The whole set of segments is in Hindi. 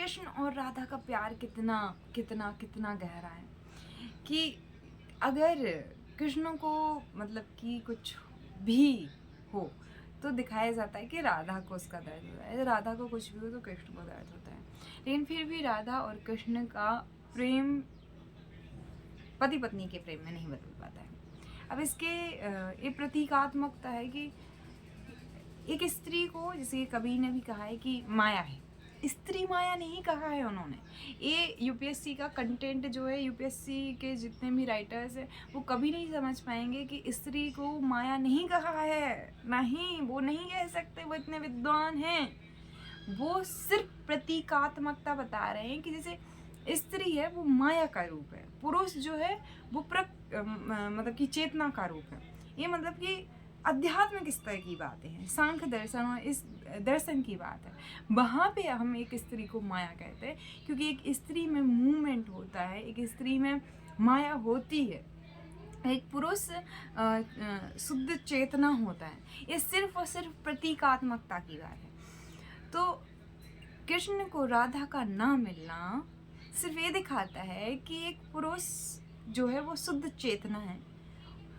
कृष्ण और राधा का प्यार कितना कितना कितना गहरा है कि अगर कृष्ण को मतलब कि कुछ भी हो तो दिखाया जाता है कि राधा को उसका दर्द होता है, राधा को कुछ भी हो तो कृष्ण को दर्द होता है। लेकिन फिर भी राधा और कृष्ण का प्रेम पति पत्नी के प्रेम में नहीं बदल पाता है। अब इसके ये प्रतीकात्मकता है कि एक स्त्री को, जैसे कबीर ने भी कहा है कि माया है, स्त्री माया नहीं कहा है उन्होंने। ये यूपीएससी का कंटेंट जो है, यूपीएससी के जितने भी राइटर्स हैं वो कभी नहीं समझ पाएंगे कि स्त्री को माया नहीं कहा है। नहीं, वो नहीं कह सकते, वो इतने विद्वान हैं। वो सिर्फ प्रतीकात्मकता बता रहे हैं कि जैसे स्त्री है वो माया का रूप है, पुरुष जो है वो मतलब कि चेतना का रूप है। ये मतलब कि आध्यात्मिक स्तर की बातें हैं, सांख्य दर्शन और इस दर्शन की बात है। वहाँ पे हम एक स्त्री को माया कहते हैं क्योंकि एक स्त्री में मूवमेंट होता है, एक स्त्री में माया होती है, एक पुरुष शुद्ध चेतना होता है। ये सिर्फ और सिर्फ प्रतीकात्मकता की बात है। तो कृष्ण को राधा का ना मिलना सिर्फ ये दिखाता है कि एक पुरुष जो है वो शुद्ध चेतना है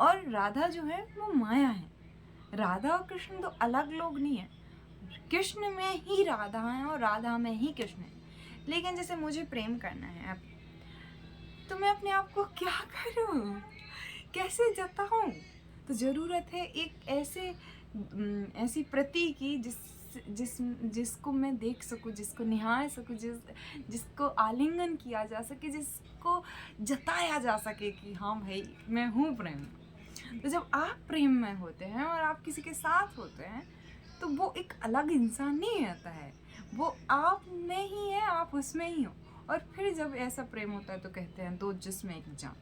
और राधा जो है वो माया है। राधा और कृष्ण तो अलग लोग नहीं है, कृष्ण में ही राधा है और राधा में ही कृष्ण है। लेकिन जैसे मुझे प्रेम करना है अब, तो मैं अपने आप को क्या करूं, कैसे जताऊं? तो ज़रूरत है एक ऐसी प्रति की जिसको मैं देख सकूं, जिसको निहार सकूं, जिसको आलिंगन किया जा सके, जिसको जताया जा सके कि हाँ भाई मैं हूँ प्रेम में। तो जब आप प्रेम में होते हैं और आप किसी के साथ होते हैं तो वो एक अलग इंसान नहीं आता है, वो आप में ही है, आप उसमें ही हो। और फिर जब ऐसा प्रेम होता है तो कहते हैं दो जिस्म एक जान,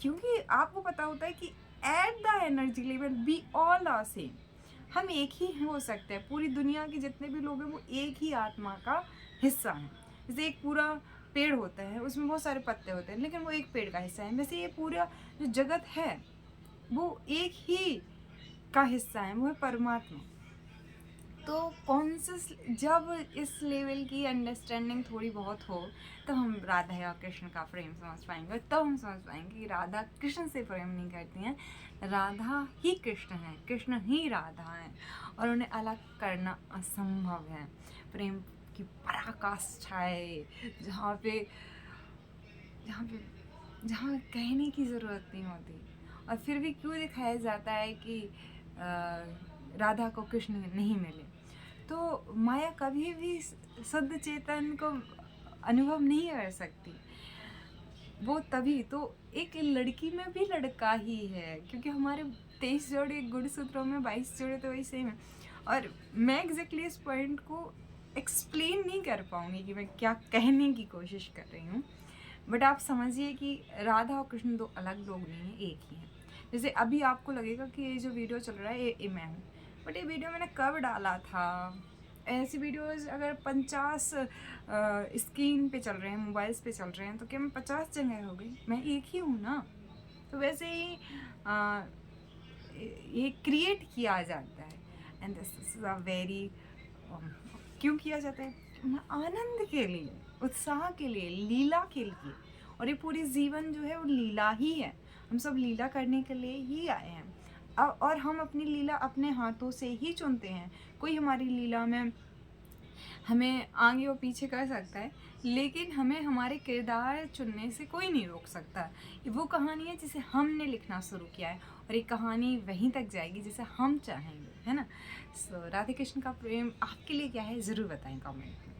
क्योंकि आपको पता होता है कि at the energy level we all are same. हम एक ही हो सकते हैं, पूरी दुनिया के जितने भी लोग हैं वो एक ही आत्मा का हिस्सा हैं। जैसे एक पूरा पेड़ होता है, उसमें बहुत सारे पत्ते होते हैं, लेकिन वो एक पेड़ का हिस्सा है। वैसे ये पूरा जो जगत है वो एक ही का हिस्सा है, वो है परमात्मा। तो कॉन्शियस जब इस लेवल की अंडरस्टैंडिंग थोड़ी बहुत हो तब हम राधा या कृष्ण का प्रेम समझ पाएंगे, और तब हम समझ पाएंगे कि राधा कृष्ण से प्रेम नहीं करती हैं, राधा ही कृष्ण है, कृष्ण ही राधा है, और उन्हें अलग करना असंभव है। प्रेम की पराकाष्ठा है जहाँ पे जहाँ कहने की ज़रूरत नहीं होती। और फिर भी क्यों दिखाया जाता है कि राधा को कृष्ण नहीं मिले? तो माया कभी भी शुद्ध चेतन को अनुभव नहीं कर सकती। वो तभी तो एक लड़की में भी लड़का ही है, क्योंकि हमारे 23 जोड़े गुणसूत्रों में 22 जोड़े तो वही सेम है। और मैं एग्जैक्टली इस पॉइंट को एक्सप्लेन नहीं कर पाऊँगी कि मैं क्या कहने की कोशिश कर रही हूँ, बट आप समझिए कि राधा और कृष्ण दो अलग लोग नहीं हैं, एक ही हैं। जैसे अभी आपको लगेगा कि ये जो वीडियो चल रहा है ये मैं हूँ, बट ये वीडियो मैंने कब डाला था? ऐसी वीडियोस अगर 50 स्क्रीन पे चल रहे हैं, मोबाइल्स पे चल रहे हैं, तो क्या मैं 50 जगह हो गई? मैं एक ही हूँ ना। तो वैसे ही ये क्रिएट किया जाता है, and this is a very क्यों किया जाता है? आनंद के लिए, उत्साह के लिए, लीला के लिए। और ये पूरी जीवन जो है वो लीला ही है, हम सब लीला करने के लिए ही आए हैं। और हम अपनी लीला अपने हाथों से ही चुनते हैं। कोई हमारी लीला में हमें आगे और पीछे कर सकता है, लेकिन हमें हमारे किरदार चुनने से कोई नहीं रोक सकता। वो कहानी है जिसे हमने लिखना शुरू किया है, और ये कहानी वहीं तक जाएगी जिसे हम चाहेंगे, है ना। सो राधे कृष्ण का प्रेम आपके लिए क्या है, ज़रूर बताएं कमेंट में।